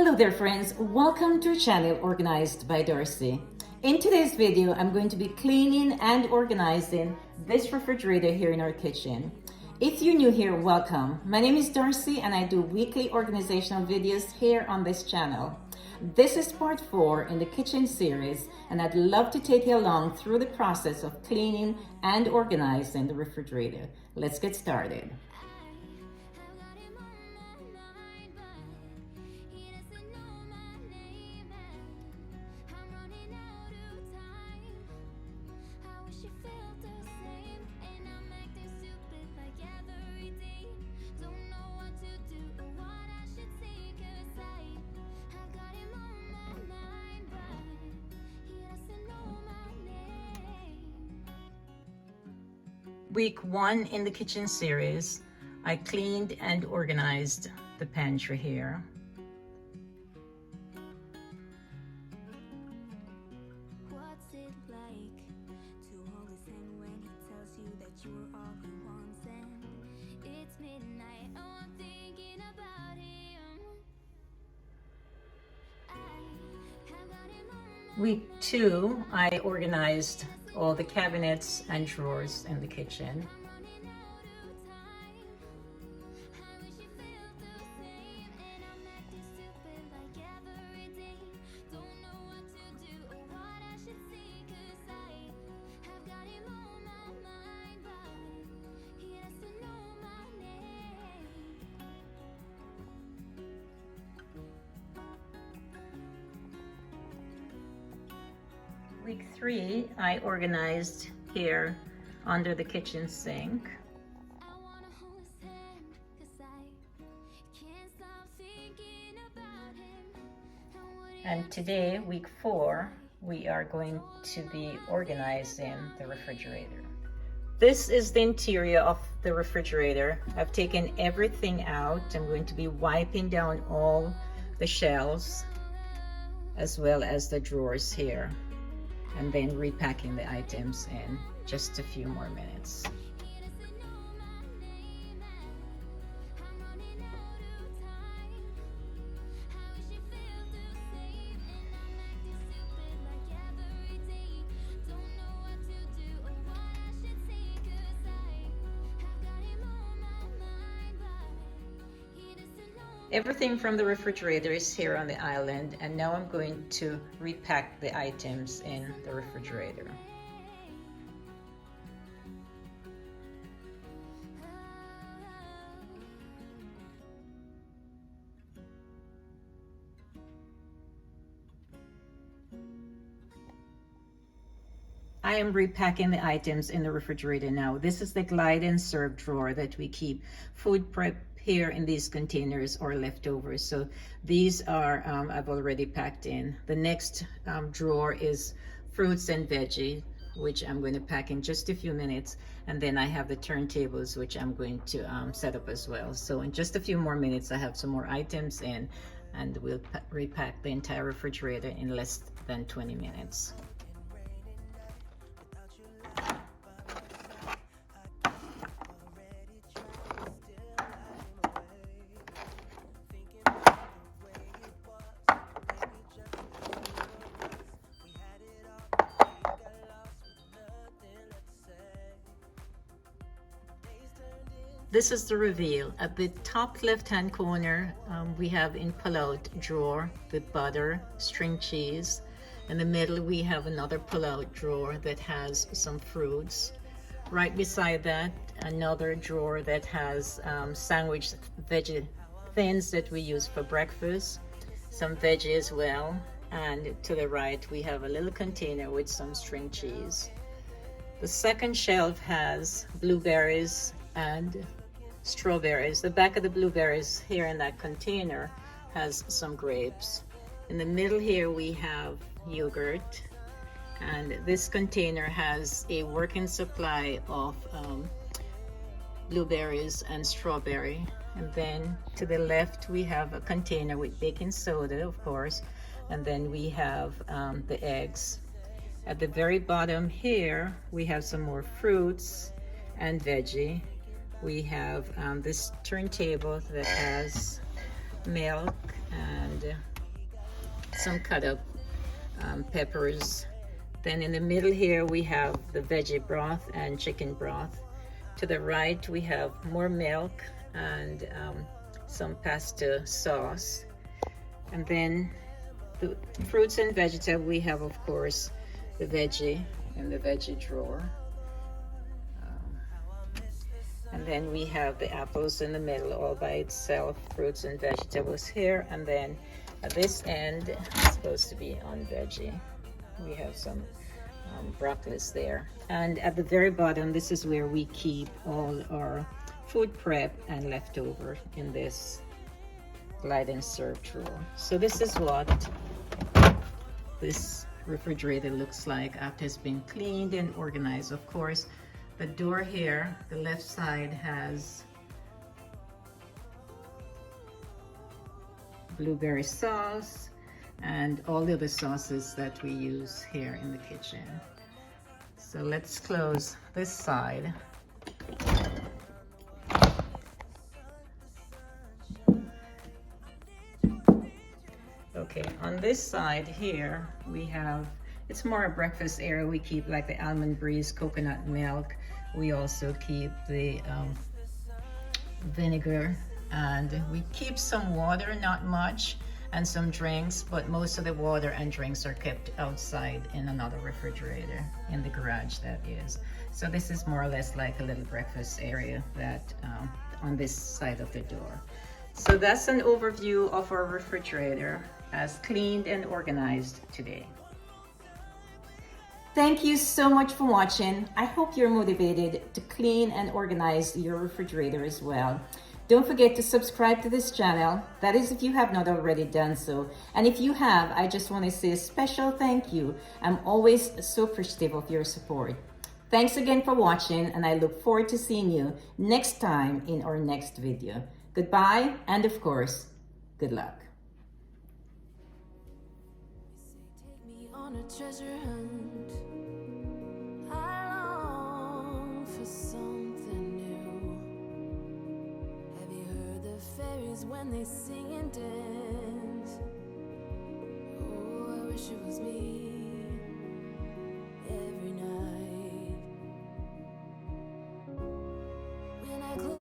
Hello there friends, welcome to our channel Organized by Darci. In today's video, I'm going to be cleaning and organizing this refrigerator here in our kitchen. If you're new here, welcome. My name is Darci and I do weekly organizational videos here on this channel. This is part 4 in the kitchen series and I'd love to take you along through the process of cleaning and organizing the refrigerator. Let's get started. Week 1 in the kitchen series, I cleaned and organized the pantry here. What's it like to hold his hand when he tells you that you're all he wants and it's midnight? Oh, I'm thinking about him. I have got him on my Week 2, I organized all the cabinets and drawers in the kitchen. Week 3, I organized here under the kitchen sink. And today, week 4, we are going to be organizing the refrigerator. This is the interior of the refrigerator. I've taken everything out. I'm going to be wiping down all the shelves as well as the drawers here, and then repacking the items in just a few more minutes. Everything from the refrigerator is here on the island, and now I'm going to repack the items in the refrigerator. I am repacking the items in the refrigerator now. This is the glide and serve drawer that we keep food prep here in these containers or leftovers. So these are I've already packed in. The next drawer is fruits and veggie, which I'm going to pack in just a few minutes, and then I have the turntables, which I'm going to set up as well. So in just a few more minutes I have some more items in, and we'll repack the entire refrigerator in less than 20 minutes. This is the reveal. At the top left-hand corner, we have in pull-out drawer with butter, string cheese. In the middle, we have another pull-out drawer that has some fruits. Right beside that, another drawer that has sandwich veggie thins that we use for breakfast, some veggie as well. And to the right, we have a little container with some string cheese. The second shelf has blueberries and strawberries. The back of the blueberries here in that container has some grapes. In the middle here we have yogurt, and this container has a working supply of blueberries and strawberry. And then to the left we have a container with baking soda, of course, and then we have the eggs. At the very bottom here we have some more fruits and veggie. We have this turntable that has milk and some cut up peppers. Then in the middle here we have the veggie broth and chicken broth. To the right we have more milk and some pasta sauce. And then the fruits and vegetables, we have of course the veggie in the veggie drawer. And then we have the apples in the middle all by itself, fruits and vegetables here. And then at this end, it's supposed to be on veggie. We have some broccoli there. And at the very bottom, this is where we keep all our food prep and leftover in this Glide and Serve drawer. So this is what this refrigerator looks like after it's been cleaned and organized. Of course, the door here, the left side, has blueberry sauce and all the other sauces that we use here in the kitchen. So let's close this side. Okay, on this side here, we have, it's more a breakfast area. We keep like the almond breeze, coconut milk. We also keep the vinegar, and we keep some water, not much, and some drinks, but most of the water and drinks are kept outside in another refrigerator, in the garage that is. So this is more or less like a little breakfast area that on this side of the door. So that's an overview of our refrigerator as cleaned and organized today. Thank you so much for watching. I hope you're motivated to clean and organize your refrigerator as well. Don't forget to subscribe to this channel. That is if you have not already done so. And if you have, I just want to say a special thank you. I'm always so appreciative of your support. Thanks again for watching, and I look forward to seeing you next time in our next video. Goodbye, and of course, good luck. Take me on a treasure hunt. I long for something new. Have you heard the fairies when they sing and dance? Oh, I wish it was me.